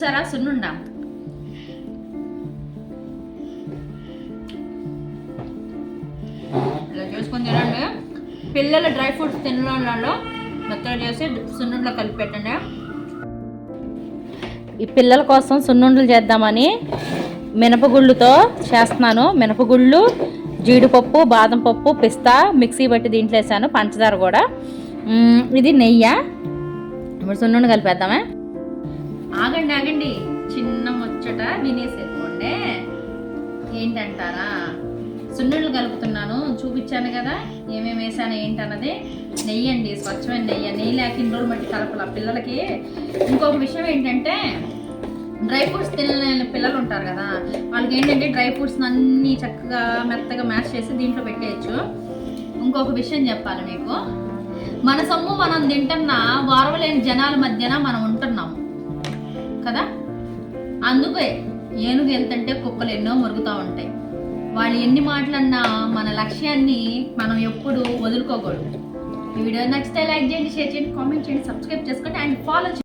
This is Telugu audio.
సరా సున్నుండా ఇలా చేసుకొని తినండి. పిల్లలు డ్రై ఫ్రూట్స్ తినడంలో మెత్తగా చేసి సున్నుండలో కలిపి పెట్టండి. ఈ పిల్లల కోసం సున్నుండలు చేద్దామని మినపగుళ్ళుతో చేస్తున్నాను. మినపగుళ్ళు, జీడిపప్పు, బాదం పప్పు, పిస్తా మిక్సీ బట్టి దీంట్లో వేసాను, పంచదార కూడా. ఇది నెయ్యి. ఇప్పుడు సున్నుండ కలిపేద్దామే. ఆగండి, చిన్న ముచ్చట వినేసేసుకోండి. ఏంటంటారా, సున్నుండలు కలుపుతున్నాను, చూపించాను కదా ఏమేమి వేసాను ఏంటన్నది. నెయ్యి అండి, స్వచ్ఛమైన నెయ్యి. నెయ్యి లేక ఇన్ని రోజులు మట్టి కలపల పిల్లలకి. ఇంకొక విషయం ఏంటంటే, డ్రై ఫ్రూట్స్ తినలేని పిల్లలు ఉంటారు కదా, వాళ్ళకి ఏంటంటే డ్రై ఫ్రూట్స్ అన్నీ చక్కగా మెత్తగా మ్యాష్ చేసి దీంట్లో పెట్టేయచ్చు. ఇంకొక విషయం చెప్పాలి మీకు, మన సొమ్ము మనం తింటున్నా వారవలేని జనాల మధ్యన మనం ఉంటున్నాము కదా. అందుకే ఏనుగు వెళ్తుంటే కుక్కలు ఎన్నో మురుగుతూ ఉంటాయి. వాళ్ళు ఎన్ని మాటలన్నా మన లక్ష్యాన్ని మనం ఎప్పుడు వదులుకోకూడదు. ఈ వీడియో నచ్చితే లైక్ చేయండి, షేర్ చేయండి, కామెంట్ చేయండి, సబ్స్క్రైబ్ చేసుకోండి అండ్ ఫాలో చేయండి.